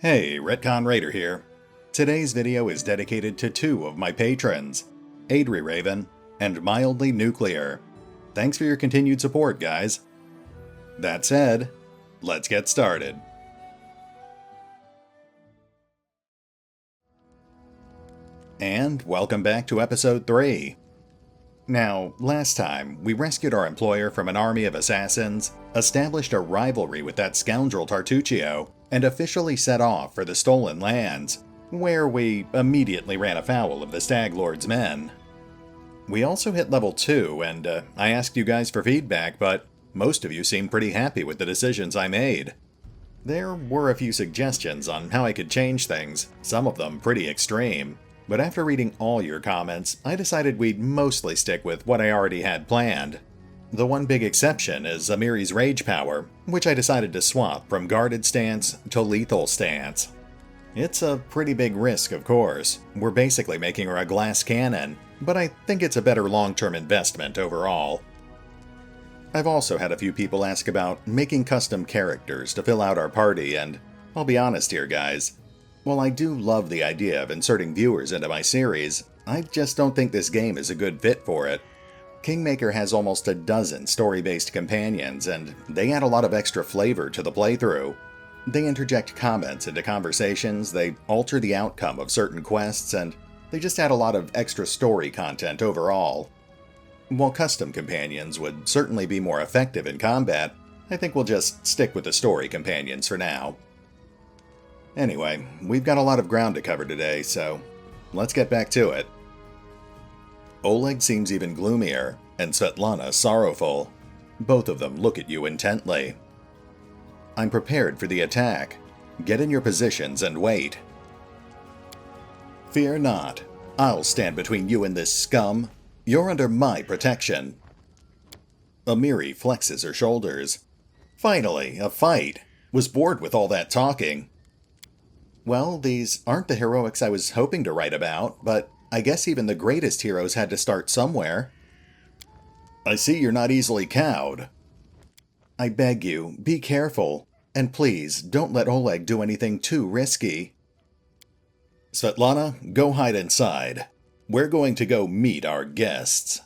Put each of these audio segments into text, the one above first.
Hey, RetconRaider here. Today's video is dedicated to two of my patrons, AdriRaven and Mildly Nuclear. Thanks for your continued support, guys. That said, let's get started. And welcome back to episode 3. Now, last time, we rescued our employer from an army of assassins, established a rivalry with that scoundrel Tartu Chiyo, and officially set off for the Stolen Lands, where we immediately ran afoul of the Stag Lord's men. We also hit level 2, and I asked you guys for feedback, but most of you seemed pretty happy with the decisions I made. There were a few suggestions on how I could change things, some of them pretty extreme, but after reading all your comments, I decided we'd mostly stick with what I already had planned. The one big exception is Amiri's rage power, which I decided to swap from guarded stance to lethal stance. It's a pretty big risk, of course. We're basically making her a glass cannon, but I think it's a better long-term investment overall. I've also had a few people ask about making custom characters to fill out our party, and I'll be honest here, guys. While I do love the idea of inserting viewers into my series, I just don't think this game is a good fit for it. Kingmaker has almost a dozen story-based companions, and they add a lot of extra flavor to the playthrough. They interject comments into conversations, they alter the outcome of certain quests, and they just add a lot of extra story content overall. While custom companions would certainly be more effective in combat, I think we'll just stick with the story companions for now. Anyway, we've got a lot of ground to cover today, so let's get back to it. Oleg seems even gloomier, and Svetlana sorrowful. Both of them look at you intently. I'm prepared for the attack. Get in your positions and wait. Fear not. I'll stand between you and this scum. You're under my protection. Amiri flexes her shoulders. Finally, a fight. Was bored with all that talking. Well, these aren't the heroics I was hoping to write about, but I guess even the greatest heroes had to start somewhere. I see you're not easily cowed. I beg you, be careful, and please don't let Oleg do anything too risky. Svetlana, go hide inside. We're going to go meet our guests.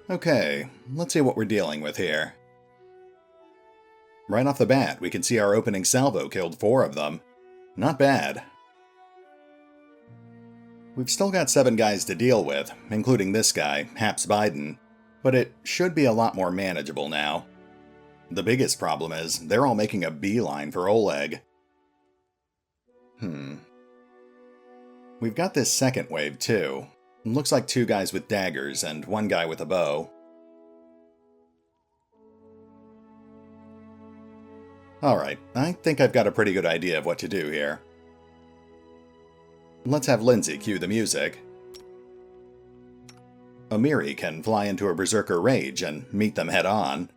Okay, let's see what we're dealing with here. Right off the bat, we can see our opening salvo killed 4 of them. Not bad. We've still got 7 guys to deal with, including this guy, Haps Biden, but it should be a lot more manageable now. The biggest problem is, they're all making a beeline for Oleg. We've got this second wave too. Looks like 2 guys with daggers and 1 guy with a bow. Alright, I think I've got a pretty good idea of what to do here. Let's have Lindsay cue the music. Amiri can fly into a berserker rage and meet them head on.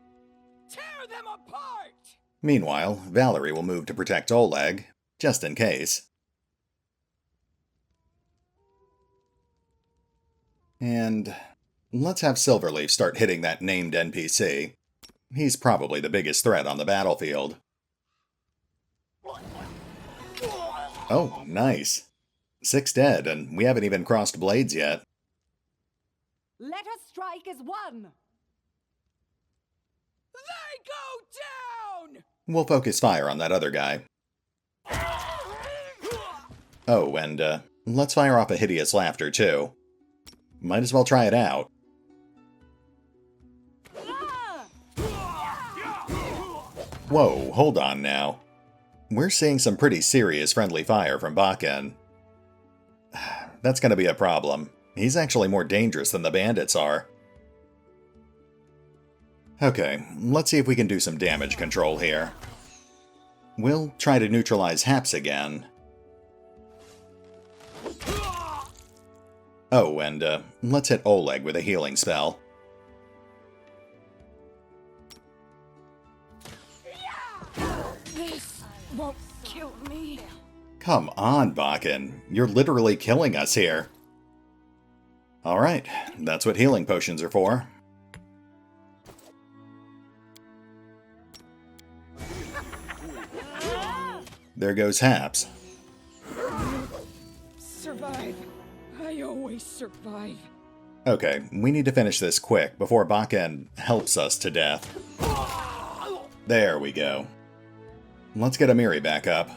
Tear them apart! Meanwhile, Valerie will move to protect Oleg, just in case. And let's have Silverleaf start hitting that named NPC. He's probably the biggest threat on the battlefield. Oh, nice. 6 dead, and we haven't even crossed blades yet. Let us strike as one! They go down! We'll focus fire on that other guy. Oh, and let's fire off a hideous laughter too. Might as well try it out. Whoa, hold on now. We're seeing some pretty serious friendly fire from Fagan. That's gonna be a problem. He's actually more dangerous than the bandits are. Okay, let's see if we can do some damage control here. We'll try to neutralize Haps again. Oh, and let's hit Oleg with a healing spell. This won't kill me. Come on, Bakken. You're literally killing us here. Alright, that's what healing potions are for. There goes Haps. Survive. I always survive. Okay, we need to finish this quick before Bakken helps us to death. There we go. Let's get Amiri back up.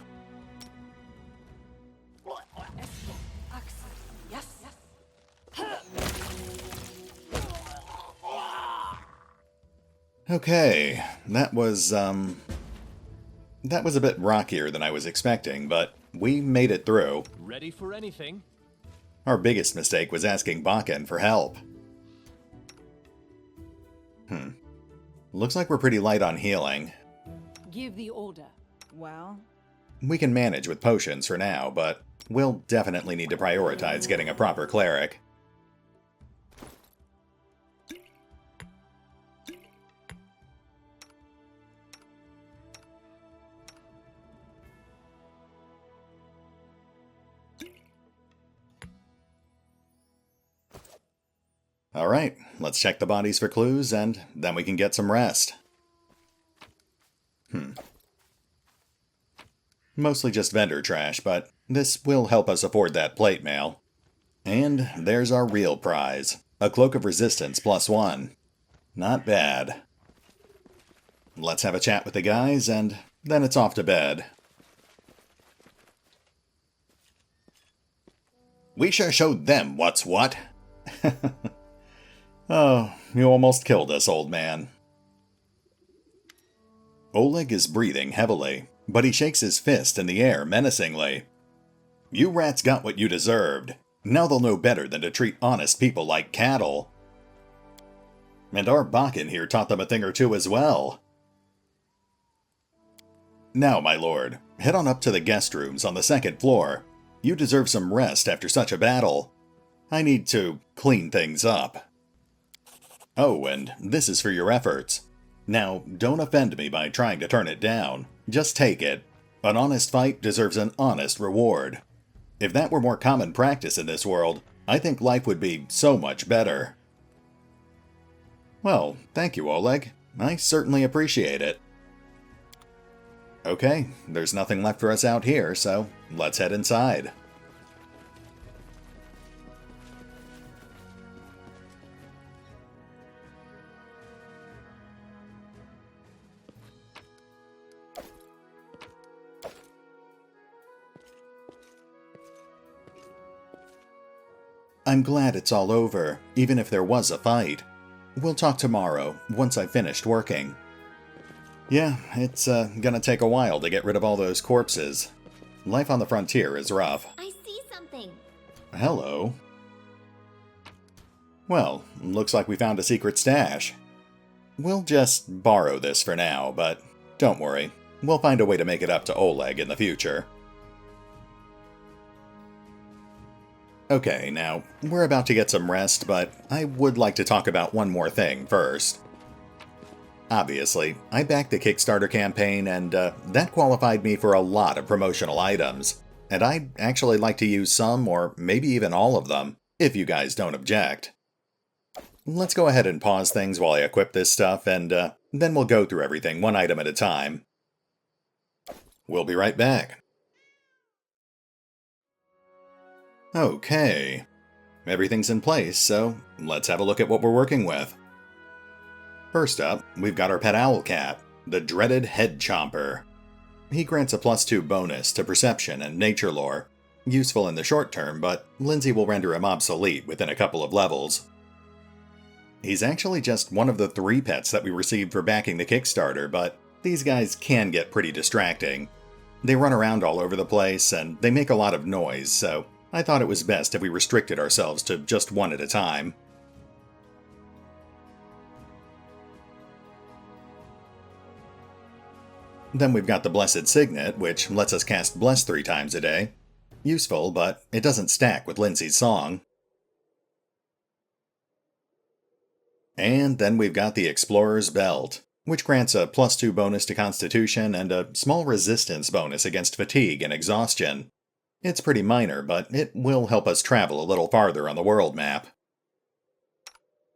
Okay, that was a bit rockier than I was expecting, but we made it through. Ready for anything? Our biggest mistake was asking Bakken for help. Looks like we're pretty light on healing. Give the order. Well, We can manage with potions for now, but we'll definitely need to prioritize getting a proper cleric. Alright, let's check the bodies for clues, and then we can get some rest. Mostly just vendor trash, but this will help us afford that plate mail. And there's our real prize. A Cloak of Resistance +1. Not bad. Let's have a chat with the guys, and then it's off to bed. We sure showed them what's what. Oh, you almost killed us, old man. Oleg is breathing heavily, but he shakes his fist in the air menacingly. You rats got what you deserved. Now they'll know better than to treat honest people like cattle. And our Bakken here taught them a thing or two as well. Now, my lord, head on up to the guest rooms on the 2nd floor. You deserve some rest after such a battle. I need to clean things up. Oh, and this is for your efforts. Now, don't offend me by trying to turn it down. Just take it. An honest fight deserves an honest reward. If that were more common practice in this world, I think life would be so much better. Well, thank you, Oleg. I certainly appreciate it. Okay, there's nothing left for us out here, so let's head inside. I'm glad it's all over, even if there was a fight. We'll talk tomorrow, once I've finished working. Yeah, it's gonna take a while to get rid of all those corpses. Life on the frontier is rough. I see something. Hello. Well, looks like we found a secret stash. We'll just borrow this for now, but don't worry. We'll find a way to make it up to Oleg in the future. Okay, now, we're about to get some rest, but I would like to talk about one more thing first. Obviously, I backed the Kickstarter campaign, and that qualified me for a lot of promotional items. And I'd actually like to use some, or maybe even all of them, if you guys don't object. Let's go ahead and pause things while I equip this stuff, and then we'll go through everything one item at a time. We'll be right back. Okay, everything's in place, so let's have a look at what we're working with. First up, we've got our pet owl cat, the dreaded Head Chomper. He grants a +2 bonus to Perception and Nature Lore. Useful in the short term, but Lindsay will render him obsolete within a couple of levels. He's actually just one of the 3 pets that we received for backing the Kickstarter, but these guys can get pretty distracting. They run around all over the place, and they make a lot of noise, so I thought it was best if we restricted ourselves to just one at a time. Then we've got the Blessed Signet, which lets us cast Bless 3 times a day. Useful, but it doesn't stack with Lindsay's song. And then we've got the Explorer's Belt. which grants a +2 bonus to Constitution and a small resistance bonus against fatigue and exhaustion. It's pretty minor, but it will help us travel a little farther on the world map.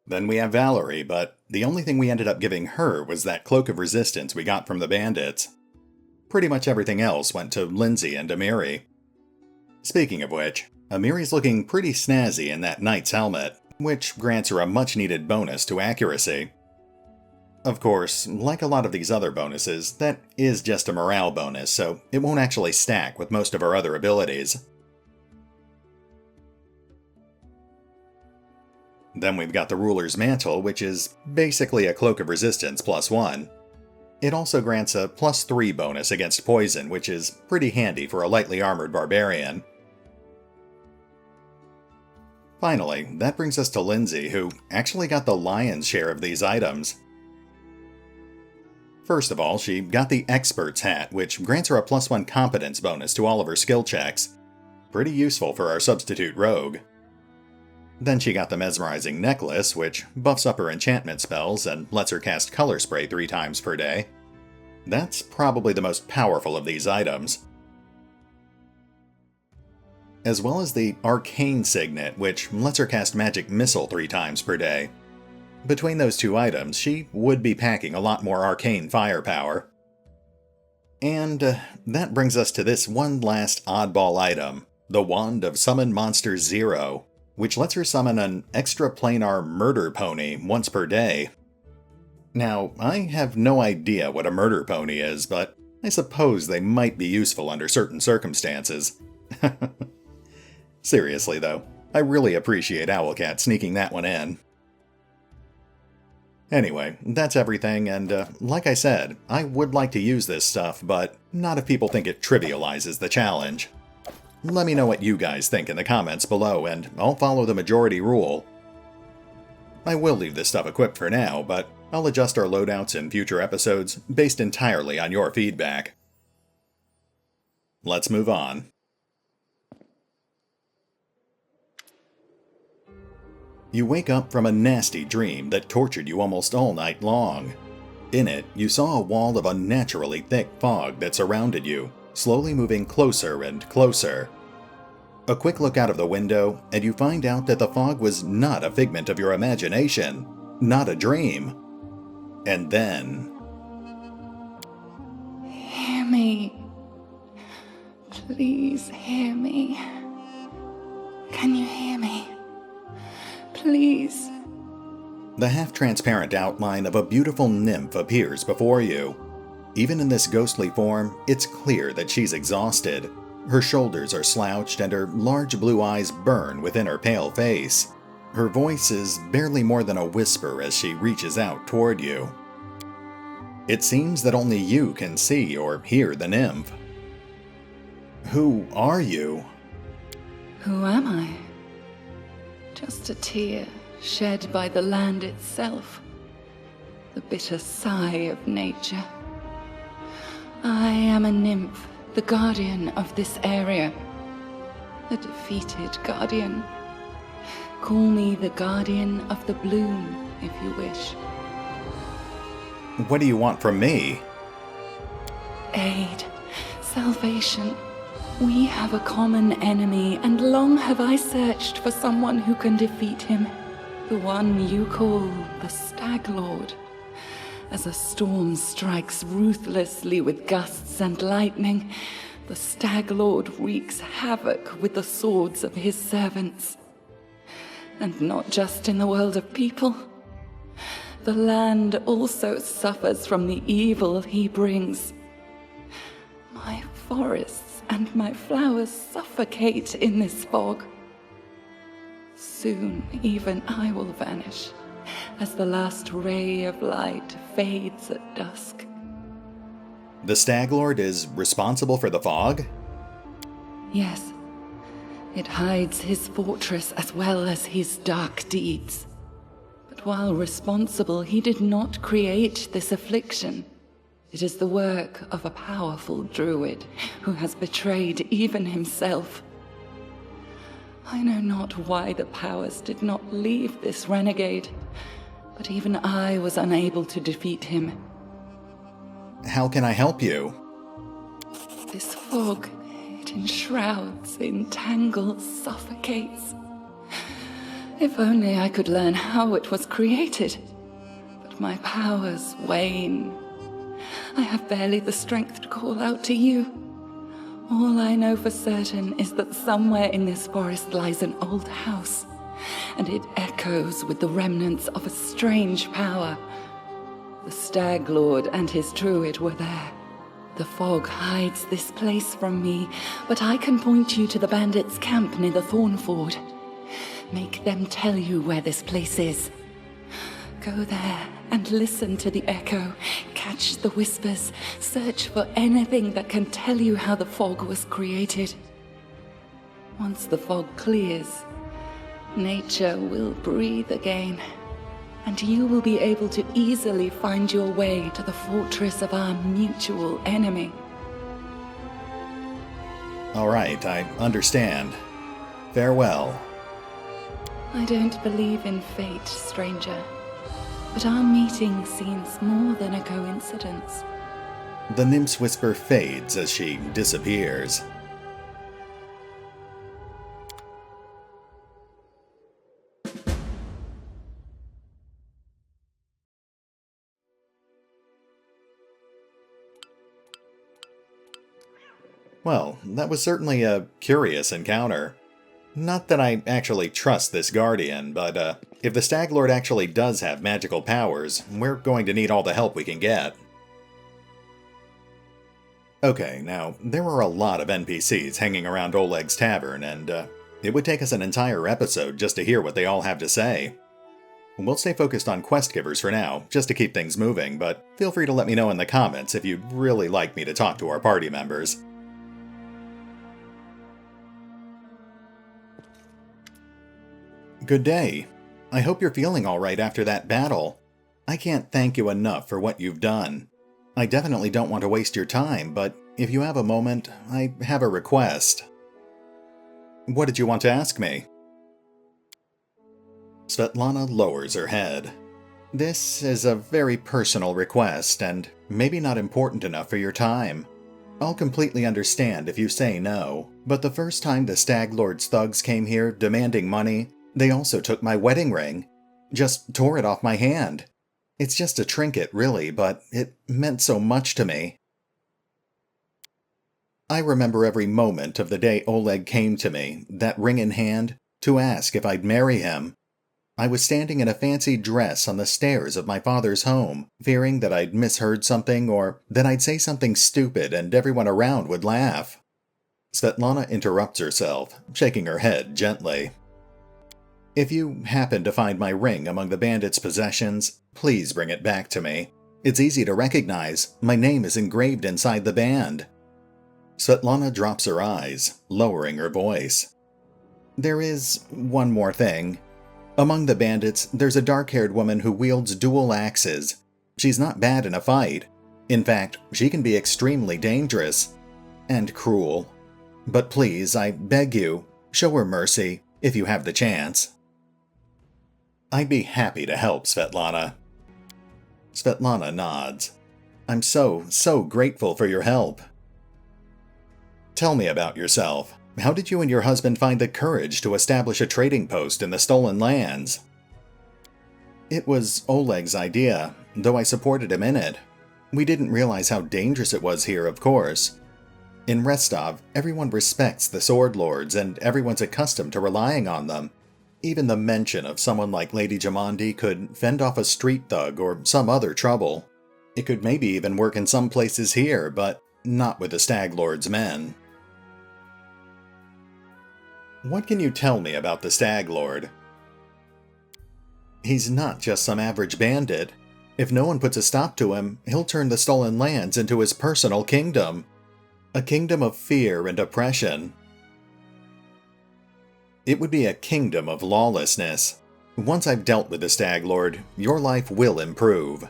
Then we have Valerie, but the only thing we ended up giving her was that Cloak of Resistance we got from the bandits. Pretty much everything else went to Lindsay and Amiri. Speaking of which, Amiri's looking pretty snazzy in that knight's helmet, which grants her a much-needed bonus to accuracy. Of course, like a lot of these other bonuses, that is just a morale bonus, so it won't actually stack with most of her other abilities. Then we've got the Ruler's Mantle, which is basically a Cloak of Resistance +1. It also grants a +3 bonus against poison, which is pretty handy for a lightly armored barbarian. Finally, that brings us to Lindsay, who actually got the lion's share of these items. First of all, she got the Expert's Hat, which grants her a +1 competence bonus to all of her skill checks. Pretty useful for our substitute rogue. Then she got the Mesmerizing Necklace, which buffs up her enchantment spells and lets her cast Color Spray 3 times per day. That's probably the most powerful of these items. As well as the Arcane Signet, which lets her cast Magic Missile 3 times per day. Between those two items, she would be packing a lot more arcane firepower. And that brings us to this one last oddball item, the Wand of Summon Monster 0, which lets her summon an extra-planar murder pony once per day. Now, I have no idea what a murder pony is, but I suppose they might be useful under certain circumstances. Seriously though, I really appreciate Owlcat sneaking that one in. Anyway, that's everything, and like I said, I would like to use this stuff, but not if people think it trivializes the challenge. Let me know what you guys think in the comments below, and I'll follow the majority rule. I will leave this stuff equipped for now, but I'll adjust our loadouts in future episodes based entirely on your feedback. Let's move on. You wake up from a nasty dream that tortured you almost all night long. In it, you saw a wall of unnaturally thick fog that surrounded you, slowly moving closer and closer. A quick look out of the window, and you find out that the fog was not a figment of your imagination, not a dream. And then... Hear me. Please hear me. Can you hear me? Please. The half-transparent outline of a beautiful nymph appears before you. Even in this ghostly form, it's clear that she's exhausted. Her shoulders are slouched and her large blue eyes burn within her pale face. Her voice is barely more than a whisper as she reaches out toward you. It seems that only you can see or hear the nymph. Who are you? Who am I? Just a tear shed by the land itself. The bitter sigh of nature. I am a nymph, the guardian of this area. A defeated guardian. Call me the guardian of the bloom, if you wish. What do you want from me? Aid. Salvation. We have a common enemy, and long have I searched for someone who can defeat him. The one you call the Stag Lord. As a storm strikes ruthlessly with gusts and lightning, the Stag Lord wreaks havoc with the swords of his servants. And not just in the world of people. The land also suffers from the evil he brings. My forests and my flowers suffocate in this fog. Soon even I will vanish, as the last ray of light fades at dusk. The Stag Lord is responsible for the fog? Yes. It hides his fortress as well as his dark deeds. But while responsible, he did not create this affliction. It is the work of a powerful druid who has betrayed even himself. I know not why the powers did not leave this renegade, but even I was unable to defeat him. How can I help you? This fog, it enshrouds, entangles, suffocates. If only I could learn how it was created. But my powers wane. I have barely the strength to call out to you. All I know for certain is that somewhere in this forest lies an old house, and it echoes with the remnants of a strange power. The Stag Lord and his druid were there. The fog hides this place from me, but I can point you to the bandits' camp near the Thornford. Make them tell you where this place is. Go there and listen to the echo, catch the whispers, search for anything that can tell you how the fog was created. Once the fog clears, nature will breathe again, and you will be able to easily find your way to the fortress of our mutual enemy. All right, I understand. Farewell. I don't believe in fate, stranger. But our meeting seems more than a coincidence. The nymph's whisper fades as she disappears. Well, that was certainly a curious encounter. Not that I actually trust this guardian, but if the Stag Lord actually does have magical powers, we're going to need all the help we can get. Okay, now, there are a lot of NPCs hanging around Oleg's tavern, and it would take us an entire episode just to hear what they all have to say. We'll stay focused on quest givers for now, just to keep things moving, but feel free to let me know in the comments if you'd really like me to talk to our party members. Good day. I hope you're feeling alright after that battle. I can't thank you enough for what you've done. I definitely don't want to waste your time, but if you have a moment, I have a request. What did you want to ask me? Svetlana lowers her head. This is a very personal request, and maybe not important enough for your time. I'll completely understand if you say no, but the first time the Stag Lord's thugs came here demanding money, they also took my wedding ring. Just tore it off my hand. It's just a trinket, really, but it meant so much to me. I remember every moment of the day Oleg came to me, that ring in hand, to ask if I'd marry him. I was standing in a fancy dress on the stairs of my father's home, fearing that I'd misheard something or that I'd say something stupid and everyone around would laugh. Svetlana interrupts herself, shaking her head gently. If you happen to find my ring among the bandits' possessions, please bring it back to me. It's easy to recognize. My name is engraved inside the band. Svetlana drops her eyes, lowering her voice. There is one more thing. Among the bandits, there's a dark-haired woman who wields dual axes. She's not bad in a fight. In fact, she can be extremely dangerous and cruel. But please, I beg you, show her mercy, if you have the chance. I'd be happy to help, Svetlana. Svetlana nods. I'm so grateful for your help. Tell me about yourself. How did you and your husband find the courage to establish a trading post in the Stolen Lands? It was Oleg's idea, though I supported him in it. We didn't realize how dangerous it was here, of course. In Restov, everyone respects the Sword Lords, and everyone's accustomed to relying on them. Even the mention of someone like Lady Jamandi could fend off a street thug or some other trouble. It could maybe even work in some places here, but not with the Stag Lord's men. What can you tell me about the Stag Lord? He's not just some average bandit. If no one puts a stop to him, he'll turn the Stolen Lands into his personal kingdom. A kingdom of fear and oppression. It would be a kingdom of lawlessness. Once I've dealt with the Stag Lord, your life will improve.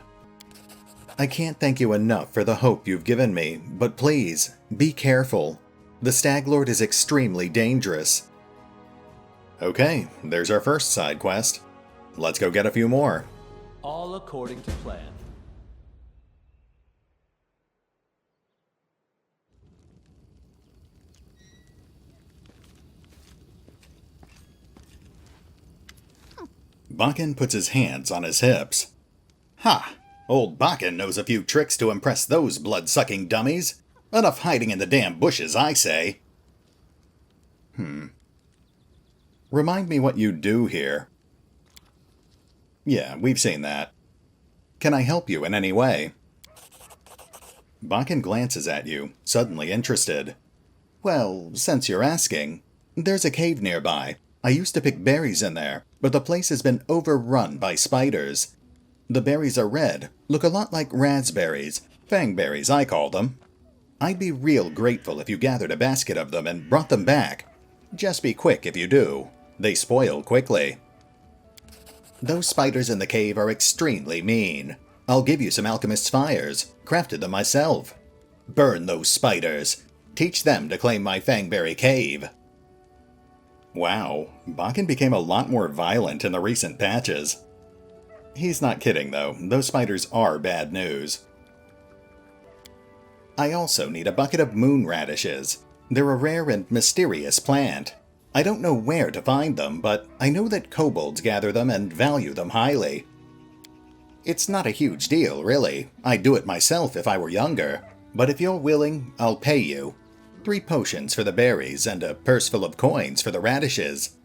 I can't thank you enough for the hope you've given me, but please, be careful. The Stag Lord is extremely dangerous. Okay, there's our first side quest. Let's go get a few more. All according to plan. Bakken puts his hands on his hips. Ha! Old Bakken knows a few tricks to impress those blood-sucking dummies. Enough hiding in the damn bushes, I say. Remind me what you do here. Yeah, we've seen that. Can I help you in any way? Bakken glances at you, suddenly interested. Well, since you're asking, there's a cave nearby. I used to pick berries in there, but the place has been overrun by spiders. The berries are red, look a lot like raspberries, fangberries I call them. I'd be real grateful if you gathered a basket of them and brought them back. Just be quick if you do. They spoil quickly. Those spiders in the cave are extremely mean. I'll give you some alchemist's fires. Crafted them myself. Burn those spiders. Teach them to claim my fangberry cave. Wow, Bakken became a lot more violent in the recent patches. He's not kidding though, those spiders are bad news. I also need a bucket of moon radishes. They're a rare and mysterious plant. I don't know where to find them, but I know that kobolds gather them and value them highly. It's not a huge deal, really. I'd do it myself if I were younger. But if you're willing, I'll pay you. 3 potions for the berries and a purse full of coins for the radishes.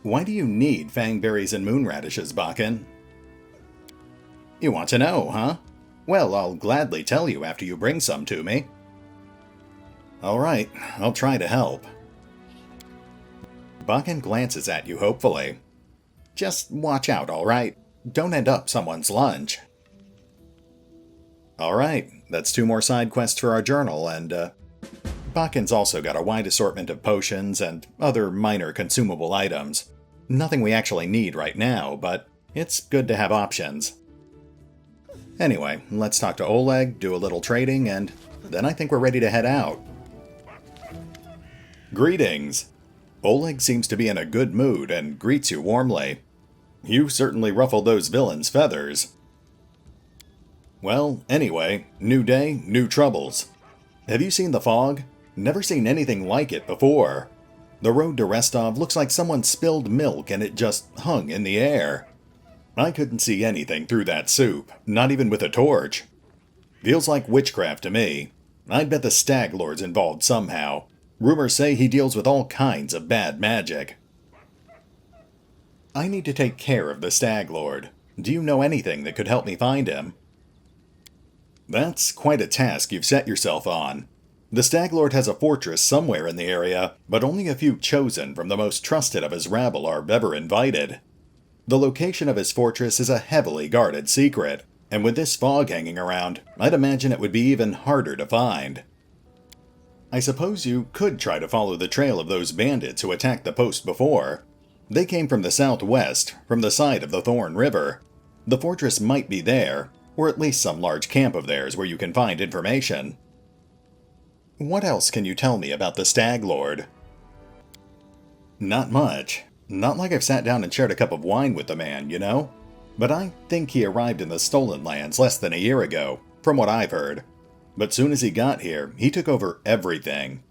Why do you need fangberries and moon radishes, Bakken? You want to know, huh? Well, I'll gladly tell you after you bring some to me. Alright, I'll try to help. Bakken glances at you hopefully. Just watch out, alright? Don't end up someone's lunch. Alright, that's 2 more side quests for our journal, and Bakken's also got a wide assortment of potions and other minor consumable items. Nothing we actually need right now, but it's good to have options. Anyway, let's talk to Oleg, do a little trading, and then I think we're ready to head out. Greetings! Oleg seems to be in a good mood and greets you warmly. You certainly ruffled those villains' feathers. Well, anyway, new day, new troubles. Have you seen the fog? Never seen anything like it before. The road to Restov looks like someone spilled milk and it just hung in the air. I couldn't see anything through that soup, not even with a torch. Feels like witchcraft to me. I'd bet the Stag Lord's involved somehow. Rumors say he deals with all kinds of bad magic. I need to take care of the Stag Lord. Do you know anything that could help me find him? That's quite a task you've set yourself on. The Stag Lord has a fortress somewhere in the area, but only a few chosen from the most trusted of his rabble are ever invited. The location of his fortress is a heavily guarded secret, and with this fog hanging around, I'd imagine it would be even harder to find. I suppose you could try to follow the trail of those bandits who attacked the post before. They came from the southwest, from the side of the Thorn River. The fortress might be there, or at least some large camp of theirs where you can find information. What else can you tell me about the Stag Lord? Not much. Not like I've sat down and shared a cup of wine with the man, you know? But I think he arrived in the Stolen Lands less than a year ago, from what I've heard. But soon as he got here, he took over everything.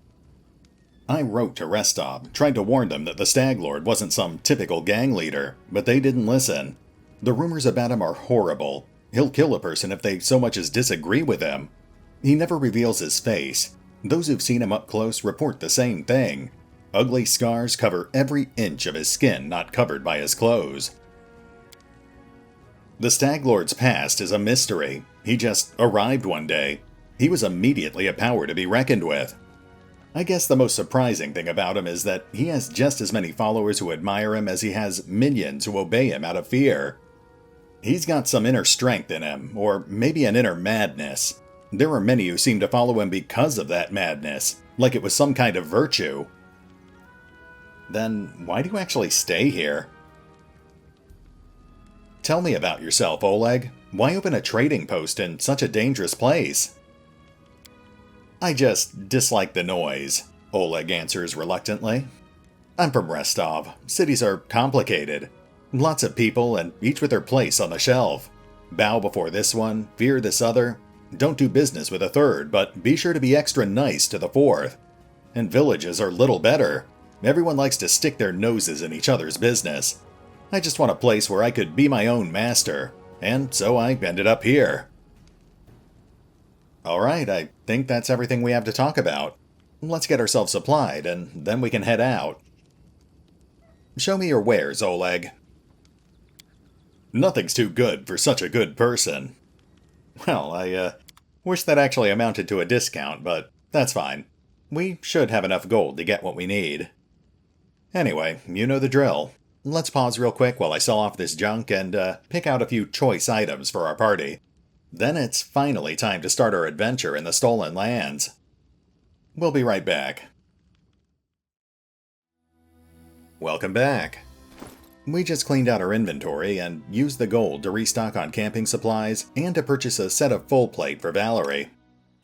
I wrote to Restov, tried to warn them that the Stag Lord wasn't some typical gang leader, but they didn't listen. The rumors about him are horrible. He'll kill a person if they so much as disagree with him. He never reveals his face. Those who've seen him up close report the same thing. Ugly scars cover every inch of his skin not covered by his clothes. The Stag Lord's past is a mystery. He just arrived one day. He was immediately a power to be reckoned with. I guess the most surprising thing about him is that he has just as many followers who admire him as he has minions who obey him out of fear. He's got some inner strength in him, or maybe an inner madness. There are many who seem to follow him because of that madness, like it was some kind of virtue. Then why do you actually stay here? Tell me about yourself, Oleg. Why open a trading post in such a dangerous place? I just dislike the noise, Oleg answers reluctantly. I'm from Restov. Cities are complicated. Lots of people, and each with their place on the shelf. Bow before this one, fear this other. Don't do business with a third, but be sure to be extra nice to the fourth. And villages are little better. Everyone likes to stick their noses in each other's business. I just want a place where I could be my own master, and so I ended up here. Alright, I think that's everything we have to talk about. Let's get ourselves supplied, and then we can head out. Show me your wares, Oleg. Nothing's too good for such a good person. Well, I wish that actually amounted to a discount, but that's fine. We should have enough gold to get what we need. Anyway, you know the drill. Let's pause real quick while I sell off this junk and pick out a few choice items for our party. Then it's finally time to start our adventure in the Stolen Lands. We'll be right back. Welcome back. We just cleaned out our inventory and used the gold to restock on camping supplies and to purchase a set of full plate for Valerie.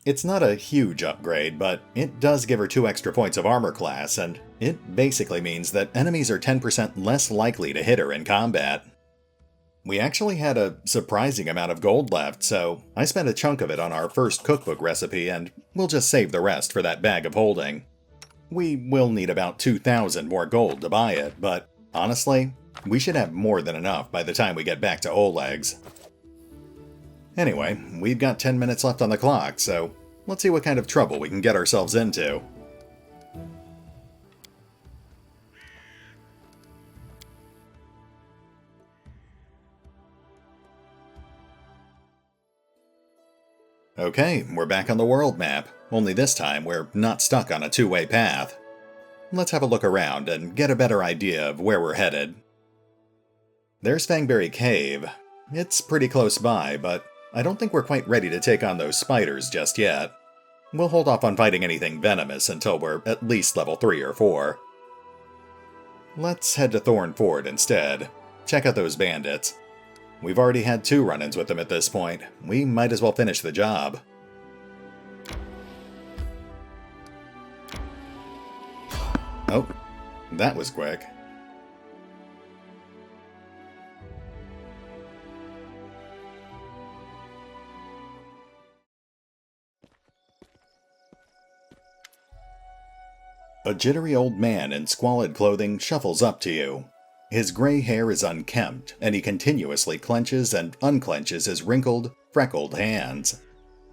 It's not a huge upgrade, but it does give her 2 extra points of armor class, and it basically means that enemies are 10% less likely to hit her in combat. We actually had a surprising amount of gold left, so I spent a chunk of it on our first cookbook recipe, and we'll just save the rest for that bag of holding. We will need about 2,000 more gold to buy it, but honestly, we should have more than enough by the time we get back to Oleg's. Anyway, we've got 10 minutes left on the clock, so let's see what kind of trouble we can get ourselves into. Okay, we're back on the world map, only this time we're not stuck on a 2-way path. Let's have a look around and get a better idea of where we're headed. There's Fangberry Cave. It's pretty close by, but I don't think we're quite ready to take on those spiders just yet. We'll hold off on fighting anything venomous until we're at least level 3 or 4. Let's head to Thorn Ford instead. Check out those bandits. We've already had 2 run-ins with them at this point. We might as well finish the job. Oh, that was quick. A jittery old man in squalid clothing shuffles up to you. His gray hair is unkempt, and he continuously clenches and unclenches his wrinkled, freckled hands.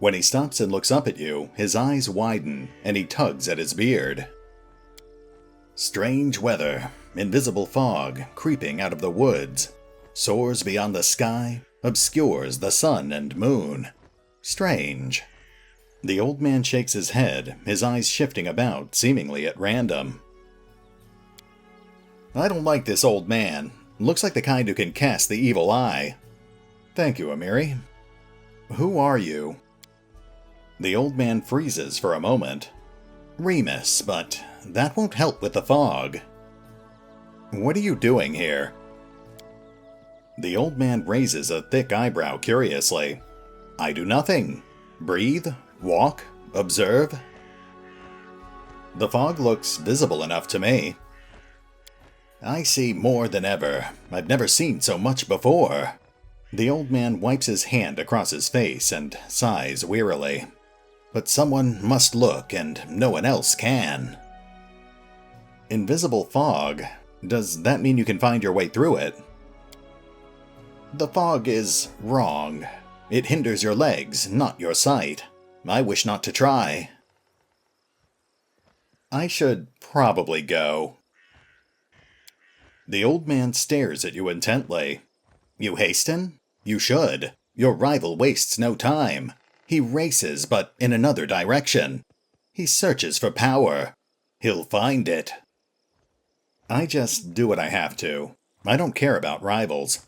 When he stops and looks up at you, his eyes widen, and he tugs at his beard. Strange weather, invisible fog creeping out of the woods, soars beyond the sky, obscures the sun and moon. Strange. The old man shakes his head, his eyes shifting about, seemingly at random. I don't like this old man. Looks like the kind who can cast the evil eye. Thank you, Amiri. Who are you? The old man freezes for a moment. Remus, but that won't help with the fog. What are you doing here? The old man raises a thick eyebrow curiously. I do nothing. Breathe, walk, observe. The fog looks visible enough to me. I see more than ever. I've never seen so much before. The old man wipes his hand across his face and sighs wearily. But someone must look, and no one else can. Invisible fog? Does that mean you can find your way through it? The fog is wrong. It hinders your legs, not your sight. I wish not to try. I should probably go. The old man stares at you intently. You hasten? You should. Your rival wastes no time. He races, but in another direction. He searches for power. He'll find it. I just do what I have to. I don't care about rivals.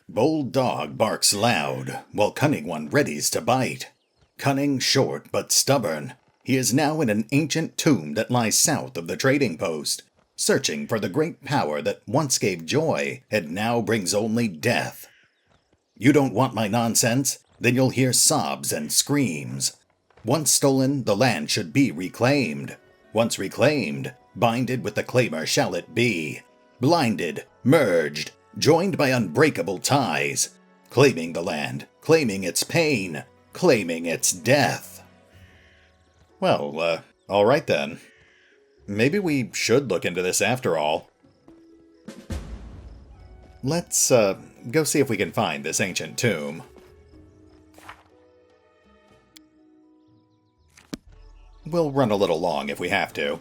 Bold dog barks loud, while cunning one readies to bite. Cunning, short, but stubborn. He is now in an ancient tomb that lies south of the trading post, searching for the great power that once gave joy and now brings only death. You don't want my nonsense? Then you'll hear sobs and screams. Once stolen, the land should be reclaimed. Once reclaimed, binded with the claimer shall it be. Blinded, merged, joined by unbreakable ties. Claiming the land, claiming its pain, claiming its death. Well, alright then. Maybe we should look into this after all. let's go see if we can find this ancient tomb. We'll run a little long if we have to.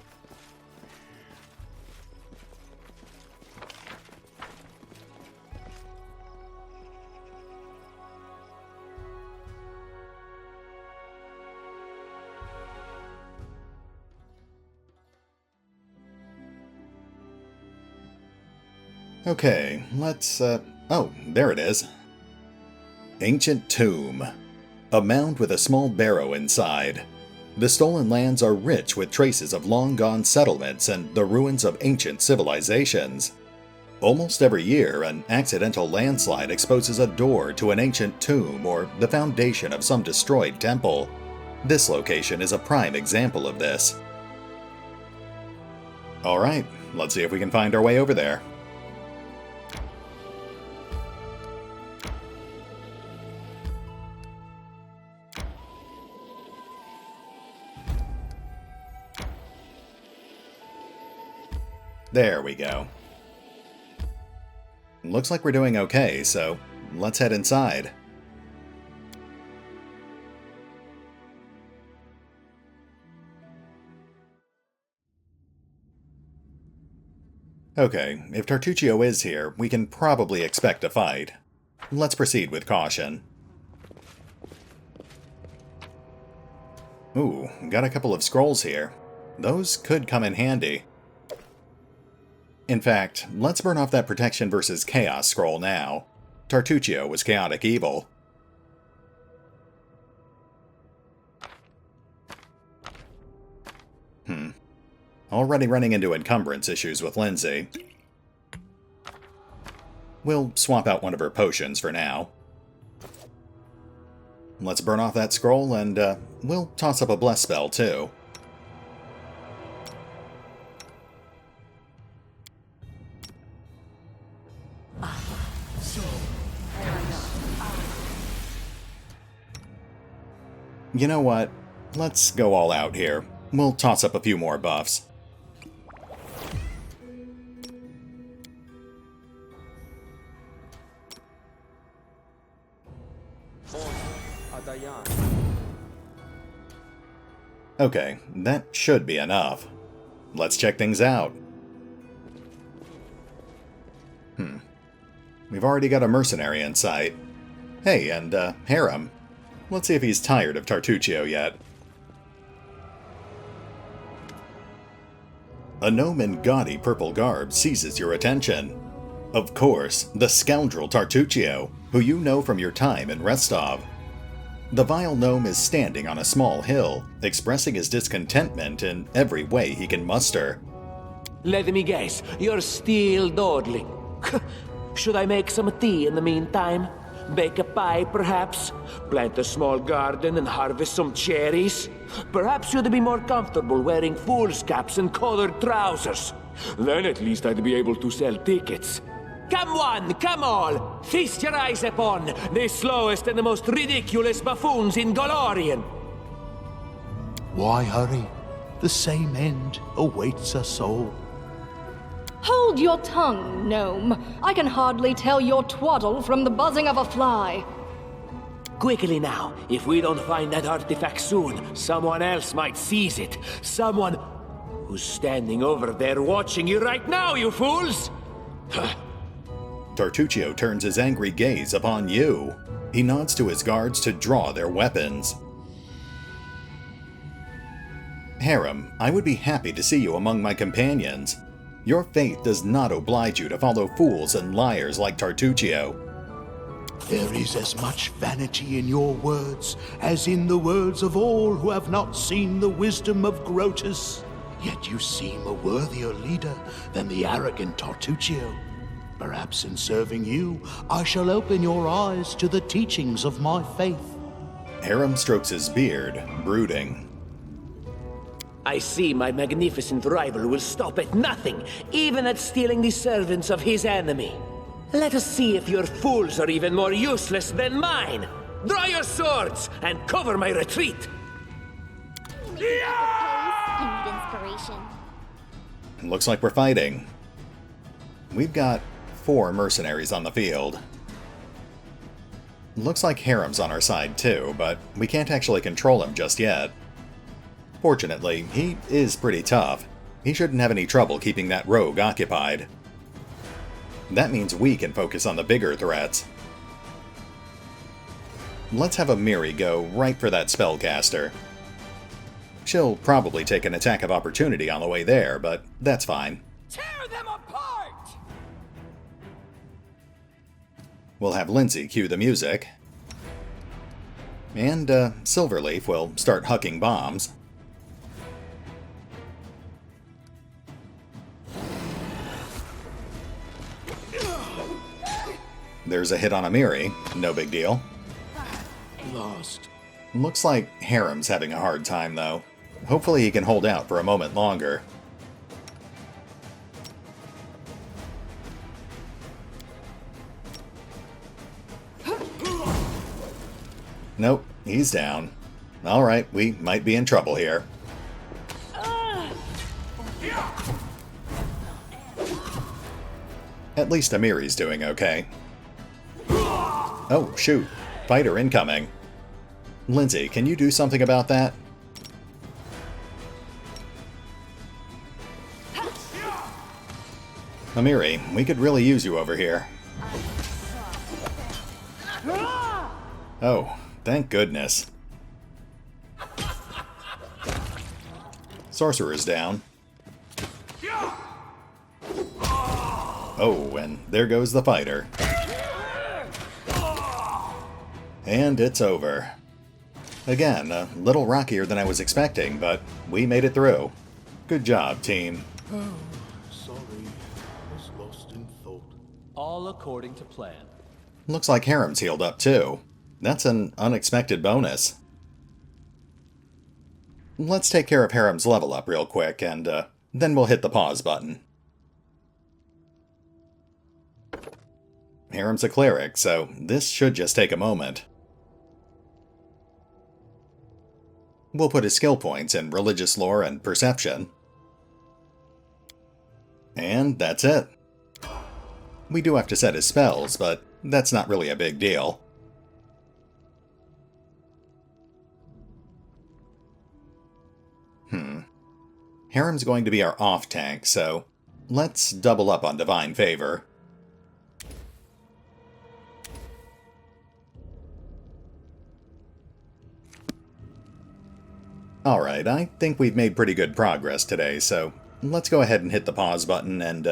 Okay, let's, oh, there it is. Ancient Tomb. A mound with a small barrow inside. The stolen lands are rich with traces of long-gone settlements and the ruins of ancient civilizations. Almost every year, an accidental landslide exposes a door to an ancient tomb or the foundation of some destroyed temple. This location is a prime example of this. Alright, let's see if we can find our way over there. There we go. Looks like we're doing okay, so let's head inside. Okay, if Tartu Chiyo is here, we can probably expect a fight. Let's proceed with caution. Ooh, got a couple of scrolls here. Those could come in handy. In fact, let's burn off that Protection versus Chaos scroll now. Tartu Chiyo was chaotic evil. Already running into encumbrance issues with Lindsay. We'll swap out one of her potions for now. Let's burn off that scroll and we'll toss up a bless spell too. You know what? Let's go all out here. We'll toss up a few more buffs. Okay, that should be enough. Let's check things out. We've already got a mercenary in sight. Hey, and Harem. Let's see if he's tired of Tartu Chiyo yet. A gnome in gaudy purple garb seizes your attention. Of course, the scoundrel Tartu Chiyo, who you know from your time in Restov. The vile gnome is standing on a small hill, expressing his discontentment in every way he can muster. Let me guess, you're still dawdling. Should I make some tea in the meantime? Bake a pie, perhaps? Plant a small garden and harvest some cherries? Perhaps you'd be more comfortable wearing fool's caps and colored trousers. Then at least I'd be able to sell tickets. Come one, come all! Feast your eyes upon the slowest and the most ridiculous buffoons in Golorian! Why hurry? The same end awaits us all. Hold your tongue, gnome. I can hardly tell your twaddle from the buzzing of a fly. Quickly now, if we don't find that artifact soon, someone else might seize it. Someone who's standing over there watching you right now, you fools! Tartu Chiyo turns his angry gaze upon you. He nods to his guards to draw their weapons. Harem, I would be happy to see you among my companions. Your faith does not oblige you to follow fools and liars like Tartu Chiyo. There is as much vanity in your words as in the words of all who have not seen the wisdom of Grotus. Yet you seem a worthier leader than the arrogant Tartu Chiyo. Perhaps in serving you, I shall open your eyes to the teachings of my faith. Harem strokes his beard, brooding. I see my magnificent rival will stop at nothing, even at stealing the servants of his enemy. Let us see if your fools are even more useless than mine. Draw your swords and cover my retreat. You need inspiration. Looks like we're fighting. We've got 4 mercenaries on the field. Looks like Harem's on our side too, but we can't actually control him just yet. Fortunately, he is pretty tough. He shouldn't have any trouble keeping that rogue occupied. That means we can focus on the bigger threats. Let's have a Miri go right for that spellcaster. She'll probably take an attack of opportunity on the way there, but that's fine. Tear them apart! We'll have Lindsay cue the music. And Silverleaf will start hucking bombs. There's a hit on a Miri, no big deal. Lost. Looks like Harem's having a hard time though. Hopefully he can hold out for a moment longer. Nope, he's down. Alright, we might be in trouble here. At least Amiri's doing okay. Oh, shoot. Fighter incoming. Lindsay, can you do something about that? Amiri, we could really use you over here. Oh, thank goodness. Sorcerer's down. Oh, and there goes the fighter. And it's over. Again, a little rockier than I was expecting, but we made it through. Good job, team. Sorry, was lost in thought. All according to plan. Looks like Harem's healed up too. That's an unexpected bonus. Let's take care of Harem's level up real quick, and then we'll hit the pause button. Harem's a cleric, so this should just take a moment. We'll put his skill points in religious lore and perception. And that's it. We do have to set his spells, but that's not really a big deal. Harem's going to be our off tank, so let's double up on Divine Favor. Alright, I think we've made pretty good progress today, so let's go ahead and hit the pause button, and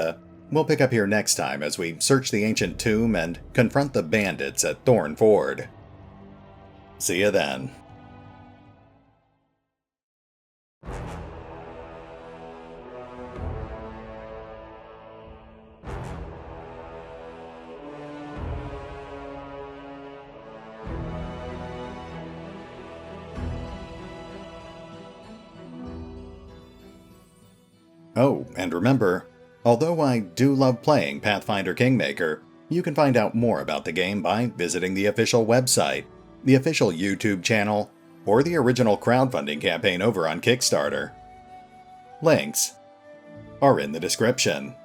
we'll pick up here next time as we search the ancient tomb and confront the bandits at Thorn Ford. See you then. Oh, and remember, although I do love playing Pathfinder Kingmaker, you can find out more about the game by visiting the official website, the official YouTube channel, or the original crowdfunding campaign over on Kickstarter. Links are in the description.